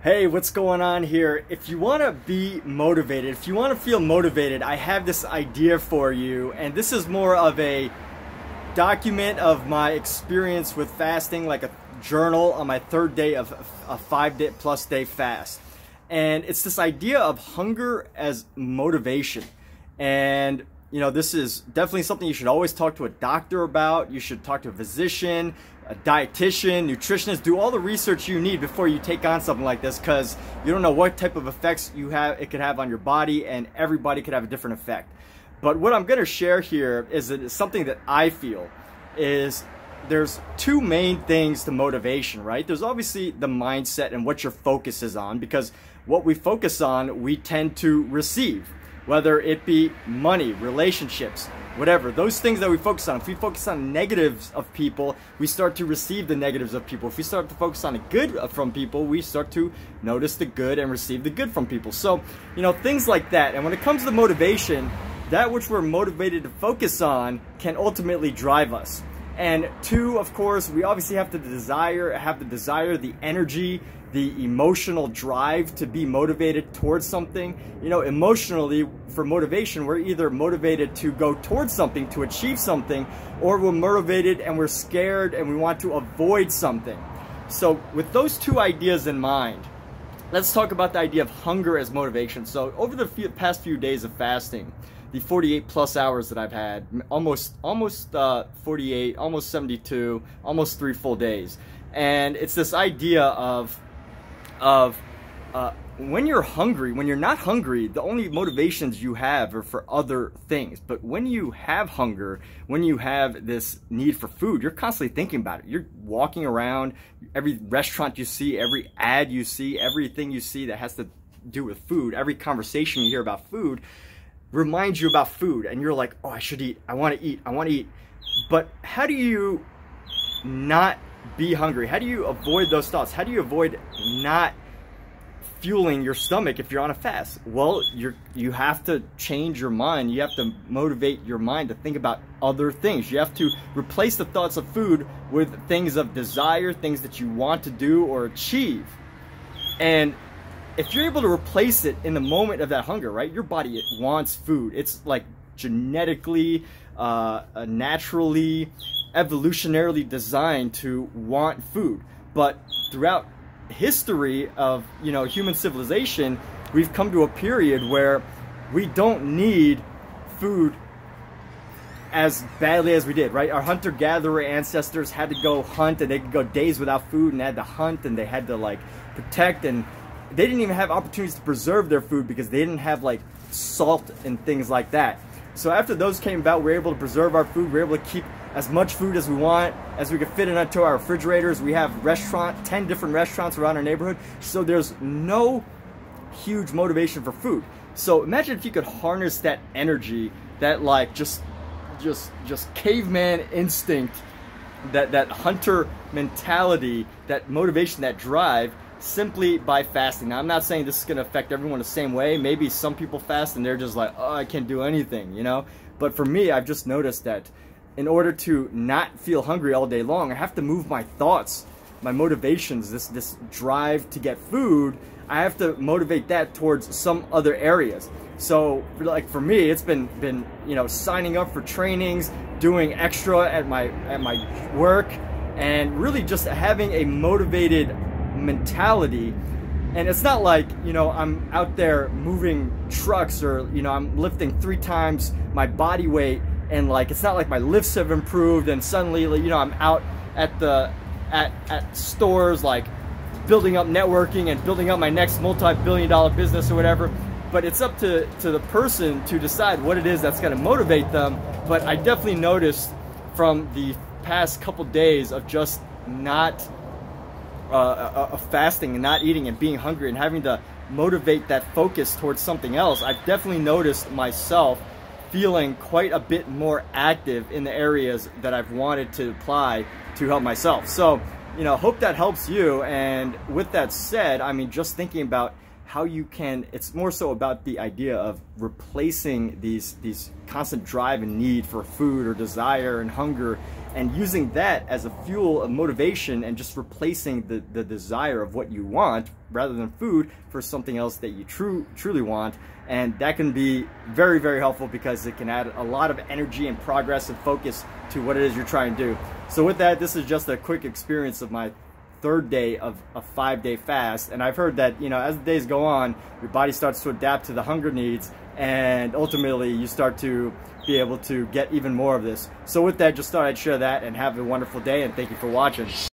Hey, what's going on here? If you want to be motivated, if you want to feel motivated, I have this idea for you, and this is more of a document of my experience with fasting, like a journal on my third day of a 5+Day fast. And it's this idea of hunger as motivation. And you know, this is definitely something you should always talk to a doctor about. You should talk to a physician, a dietitian, nutritionist. Do all the research you need before you take on something like this, because you don't know what type of effects it could have on your body, and everybody could have a different effect. But what I'm going to share here is that it's something that I feel is there's two main things to motivation, right? There's obviously the mindset and what your focus is on, because what we focus on, we tend to receive. Whether it be money, relationships, whatever, those things that we focus on. If we focus on negatives of people, we start to receive the negatives of people. If we start to focus on the good from people, we start to notice the good and receive the good from people. So, you know, things like that. And when it comes to motivation, that which we're motivated to focus on can ultimately drive us. And two, of course, we obviously have the desire, the energy, the emotional drive to be motivated towards something. You know, emotionally, for motivation, we're either motivated to go towards something, to achieve something, or we're motivated and we're scared and we want to avoid something. So with those two ideas in mind, let's talk about the idea of hunger as motivation. So over the past few days of fasting, the 48+ hours that I've had, almost 48, almost 72, almost 3 full days. And it's this idea of when you're hungry, when you're not hungry, the only motivations you have are for other things. But when you have hunger, when you have this need for food, you're constantly thinking about it. You're walking around, every restaurant you see, every ad you see, everything you see that has to do with food, every conversation you hear about food reminds you about food. And you're like, oh, I should eat, I want to eat, I want to eat. But how do you not be hungry? How do you avoid those thoughts? How do you avoid not fueling your stomach if you're on a fast? Well, you have to change your mind. You have to motivate your mind to think about other things. You have to replace the thoughts of food with things of desire, things that you want to do or achieve. And if you're able to replace it in the moment of that hunger, right? Your body, it wants food. It's like genetically, naturally, evolutionarily designed to want food. But throughout history of, you know, human civilization, we've come to a period where we don't need food as badly as we did, right? Our hunter-gatherer ancestors had to go hunt, and they could go days without food, and they had to hunt, and they had to like protect, and they didn't even have opportunities to preserve their food because they didn't have like salt and things like that. So after those came about, we were able to preserve our food. We were able to keep as much food as we want, as we could fit it into our refrigerators. We have 10 different restaurants around our neighborhood. So there's no huge motivation for food. So imagine if you could harness that energy, that like just caveman instinct, that hunter mentality, that motivation, that drive, simply by fasting. Now, I'm not saying this is going to affect everyone the same way. Maybe some people fast and they're just like, oh, I can't do anything, you know? But for me, I've just noticed that in order to not feel hungry all day long, I have to move my thoughts, my motivations, this drive to get food, I have to motivate that towards some other areas. So, like for me, it's been you know, signing up for trainings, doing extra at my work, and really just having a motivated mentality. And it's not like, you know, I'm out there moving trucks, or, you know, I'm lifting 3 times my body weight, and like it's not like my lifts have improved and suddenly, you know, I'm out at stores like building up networking and building up my next multi-billion-dollar business or whatever. But it's up to the person to decide what it is that's going to motivate them. But I definitely noticed from the past couple days of just not fasting and not eating and being hungry and having to motivate that focus towards something else, I've definitely noticed myself feeling quite a bit more active in the areas that I've wanted to apply to help myself. So, you know, hope that helps you. And with that said, I mean, just thinking about how you can, it's more so about the idea of replacing these constant drive and need for food or desire and hunger and using that as a fuel of motivation and just replacing the desire of what you want rather than food for something else that you truly want. And that can be very, very helpful because it can add a lot of energy and progress and focus to what it is you're trying to do. So with that, this is just a quick experience of my third day of a 5-day fast. And I've heard that, you know, as the days go on, your body starts to adapt to the hunger needs, and ultimately you start to be able to get even more of this. So with that, just thought I'd share that, and have a wonderful day, and thank you for watching.